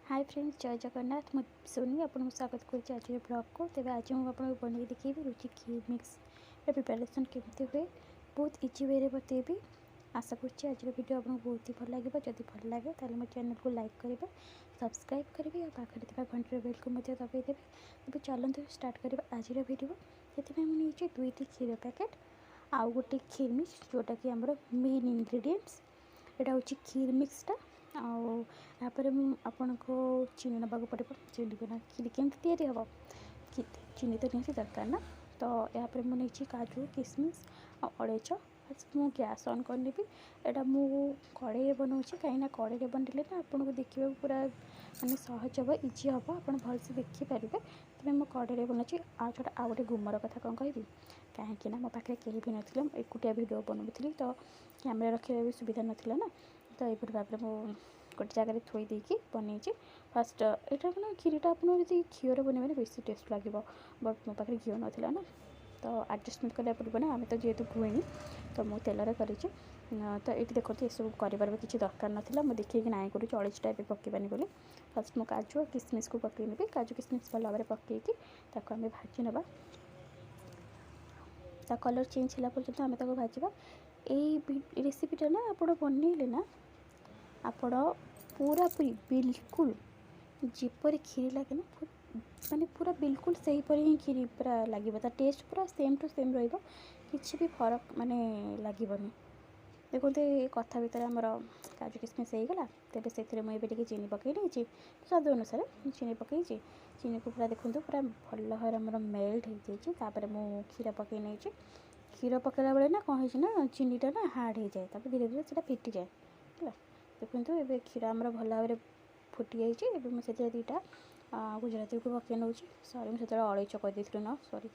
Hi friends, जय जगन्नाथ। मैं सोनी आपको स्वागत करुँच आज ब्लॉग को। तेज आज मुझे आपको बन देखी रुचि खीर मिक्स प्रिपेरेसन केमती हुए बहुत इजी वे बतेबी। आशा करुँच आज वीडियो आपको बहुत ही भल लगे। जब भल लगे तो मो चैनल को लाइक करेंगे, सब्सक्राइब करेंगे और पाखे घंटे बेल को दबाइदेवे। तेज चलते स्टार्ट करवा आज वीडियो। से मुझे 2टी क्षीर पैकेट आउ गोटे खीर मिक्स जोटा कि आमर मेन इनग्रेडिएंट्स। यहाँ हूँ खीर मिक्सटा आपर आपन को चीनी नवा पड़े। चीनी बिना खीर केमती हम चीनी तो नहीं दरकार ना। तो यहाँ पर मुझे काजू किशमिश और अलैच मु गैस ऑन करनी। यहाँ मु कड़े बनाऊँ कहीं कड़े बनने ना आपको देखा पूरा मानने सहज हम, इजी हम, आप भलसे देखिपारे। तेज मुझे कड़े बनाऊँ। आ छोटा आउ गोटे गुमर कथा कौन कहि कहीं मो पाखे कहीं भी ना एकुटिया वीडियो बनाऊली तो कैमेरा रखा भी सुविधा नाला ना। तो यही भाव में मुझे गोटे जगह थोई देकी बनई। फास्ट यहाँ मैंने खीरीटा आप घीर बनइबे बेस टेस्ट लगे, बट मो पाखे घी नाला ना। तो आडजस्टमेंट करने पड़े ना, आम तो जेहतु भुएनी तो मुझे तेलर कर। तो ये देखो ये सब कर किसी दरकार नाला। मुझे देखिए ना करूँ अड़ेज टाइप पकेबानी बोली। फास्ट मुझे काजू और किशमिश को पकई नेबी। काजू किशमिश भल भाव पकईकी आम भाजी नवा। कलर चेंज है पर्यटन आम भाजवा। यही रेसिपीटा ना आप बनइले ना आपण पूरा पूरी बिल्कुल जेपर खीर लगे ना माने पूरा बिल्कुल सही पर ही खीर पूरा लगे। टेस्ट पूरा सेम टू सेम रही भी फरक माने लगभग। देखो ये कथा भितर आमर काजू किशमिश होगला। तेज से मुझे चीनी पकई नहीं स्वाद अनुसार चीनी पकई। चीनी को पूरा देखो पूरा भल भाव आम मेल्ट हो जाए। मुझे क्षीर पकई नहीं। क्षीर पकड़ा बेले ना कौन है चीनीटा ना हार्ड हो जाए, धीरे धीरे से फिटी जाए है। देखो ये क्षीर आमर भल भाव फुटी जाइए। मुझे 2टा गुजराती को पकई नौ। सॉरी मुझे अलैच कहीदी ना, सॉरी।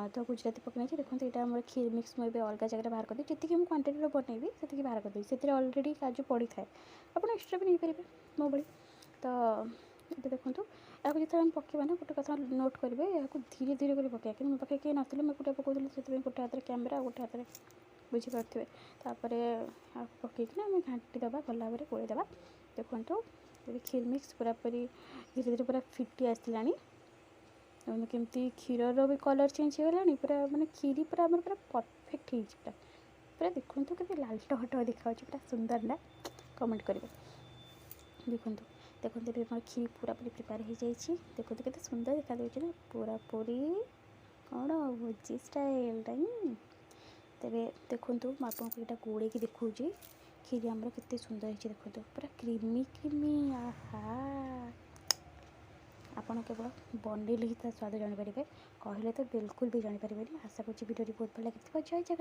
तो गुजराती पकई नहीं। देखो यहाँ आम खीर मिक्स मुझे अलग जगह बाहर करदी। जी मुझे क्वांटिटी बनइबी से बाहर करदी। से अलरेडी काजू पड़ी थाए, आप एक्सट्रा भी नहीं पारे मो भाई। तो ये देखो या जो आम पकेबा ना गोटे कथा नोट करेंगे, या धीरे धीरे कर पकड़ा कि मो पाखे किए ना मुझे पकाऊली से गोटे हाथ में कैमेरा गोटे हाथ में बुझीपे। तापर पकईकना आम घाटी दबा भल भाव में गोलेदेवा। देखो ये खीर मिक्स पूरा पूरी धीरे धीरे पूरा फिटी आसला। केमती क्षीर भी कलर चेंज होगा पूरा माने खीरी पूरा आम पूरा परफेक्ट हो पूरा। देखो के लाल टहट देखा पूरा सुंदर ना, कमेंट करेंगे। देखो देखो मोर खीर पूरा पूरी प्रिपेयर हो जाए। देखो के सुंदर देखा ना पूरा पूरी कौन भोजी स्टाइल। तेरे देखो आपको यहाँ गोड़े की देखा खीरी आमर के सुंदर है। देखो पूरा क्रीमी क्रीमी। आहा आपड़ केवल बनइले ही स्वाद जानीपारे, कहले तो बिल्कुल भी जानीपारे। आशा करुँच वीडियो बहुत भल लगी। जय जगन्नाथ।